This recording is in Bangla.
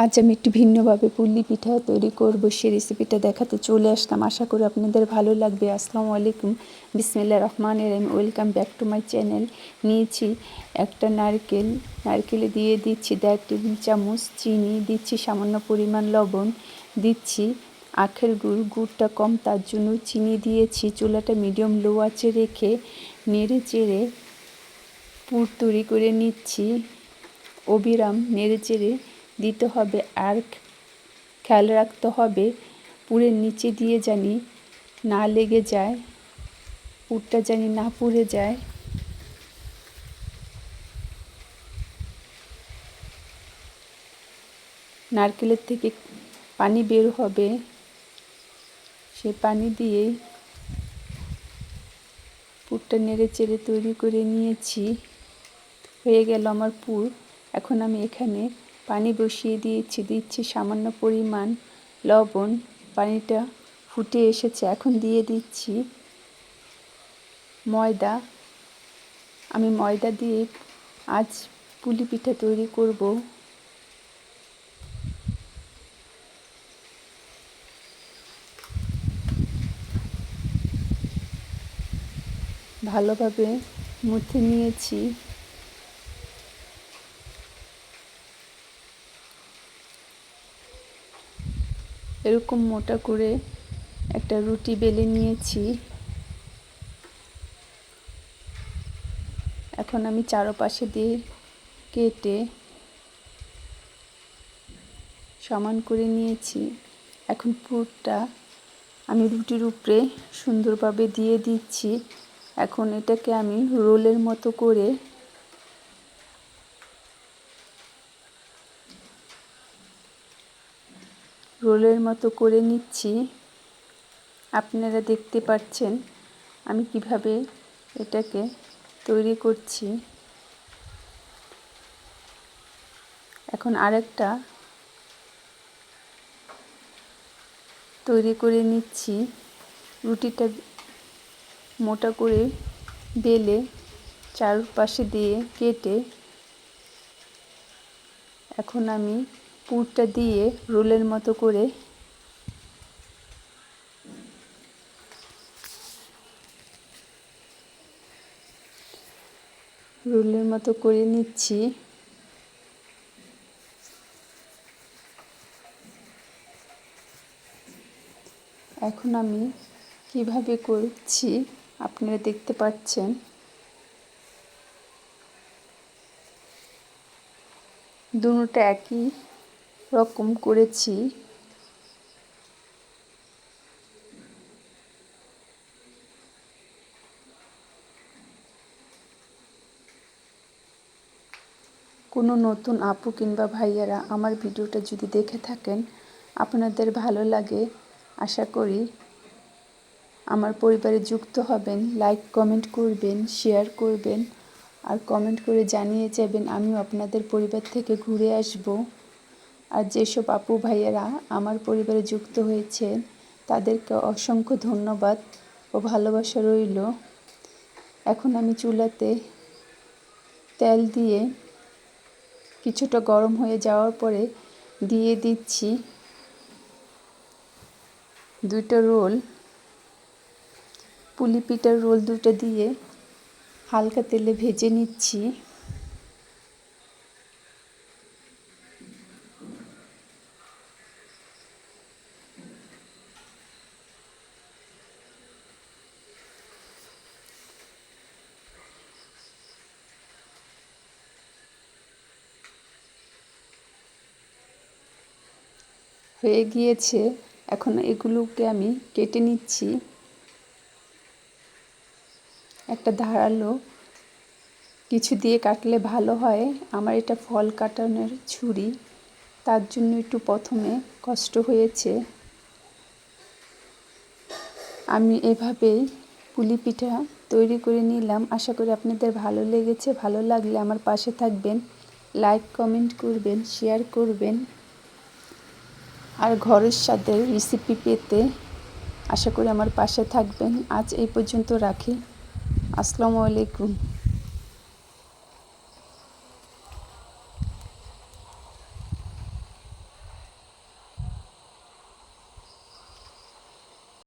আজ আমি একটু ভিন্নভাবে পুলি পিঠা তৈরি করব, সেই রেসিপিটা দেখাতে চলে আসলাম। আশা করি আপনাদের ভালো লাগবে। আসসালামু আলাইকুম, বিসমিল্লাহির রহমানির রহিম। Welcome back to my channel. নিয়েছি একটা নারকেলে দিয়ে দিচ্ছি 1.5 টেবিল চামচ চিনি, দিচ্ছি সামান্য পরিমাণ লবণ, দিচ্ছি আখের গুড়টা কম তার জন্য চিনি দিয়েছি। চুলাটা মিডিয়াম লো আঁচে রেখে নেড়ে চেড়ে পুর তৈরি করে নিচ্ছি। অবিরাম নেড়ে চেড়ে দিতে হবে, আর খেয়াল রাখতে হবে পুরের নিচে দিয়ে জানি না লেগে যায়, পুরটা জানি না পুড়ে যায়। নারকেলের থেকে পানি বের হবে, সে পানি দিয়ে পুরটা নেড়ে চেড়ে তৈরি করে নিয়েছি। হয়ে গেল আমার পুর। এখন আমি এখানে পানি বসিয়ে দিচ্ছি সামান্য পরিমাণ লবণ। পানিটা ফুটে এসেছে, এখন দিয়ে দিচ্ছি ময়দা। আমি ময়দা দিয়ে আজ পুলি পিঠা তৈরি করব। ভালোভাবে মুথে নিয়েছি। এরকম মোটা করে একটা রুটি বেলে নিয়েছি। এখন আমি চারপাশে দিয়ে কেটে সমান করে নিয়েছি। এখন পুরটা আমি রুটির উপরে সুন্দরভাবে দিয়ে দিচ্ছি। এখন এটাকে আমি রোলের মতো করে নিচ্ছি। আপনারা দেখতে পাচ্ছেন আমি কিভাবে এটাকে তৈরি করছি। এখন আরেকটা তৈরি করে নিচ্ছি। রুটিটা মোটা করে বেলে চারপাশে দিয়ে কেটে এখন আমি পুরটা দিয়ে রোলের মতো করে নিচ্ছি। এখন আমি কিভাবে করছি আপনারা দেখতে পাচ্ছেন। দুটোটা একই রকম করেছি। কোনো নতুন আপু কিংবা ভাইয়ারা আমার ভিডিওটা যদি দেখে থাকেন, আপনাদের ভালো লাগে, আশা করি আমার পরিবারে যুক্ত হবেন। লাইক কমেন্ট করবেন, শেয়ার করবেন, আর কমেন্ট করে জানিয়ে যাবেন আমিও আপনাদের পরিবার থেকে ঘুরে আসব। আর যেসব আপু ভাইয়ারা আমার পরিবারে যুক্ত হয়েছেন তাদেরকে অসংখ্য ধন্যবাদ ও ভালোবাসা রইল। এখন আমি চুলাতে তেল দিয়ে কিছুটা গরম হয়ে যাওয়ার পরে দিয়ে দিচ্ছি 2টা রোল। পুলি পিঠার রোল 2টা দিয়ে হালকা তেলে ভেজে নিচ্ছি। হয়ে গিয়েছে, এখন এগুলোকে আমি কেটে নিচ্ছি। একটা ধারালো কিছু দিয়ে কাটলে ভালো হয়। আমার এটা ফল কাটানোর ছুরি, তার জন্য একটু প্রথমে কষ্ট হয়েছে। আমি এভাবেই পুলি পিঠা তৈরি করে নিলাম। আশা করি আপনাদের ভালো লেগেছে। ভালো লাগলে আমার পাশে থাকবেন, লাইক কমেন্ট করবেন, শেয়ার করবেন। আর ঘরের স্বাদের রেসিপি পেতে আশা করি আমার পাশে থাকবেন। আজ এই পর্যন্ত রাখি। আসসালামু আলাইকুম।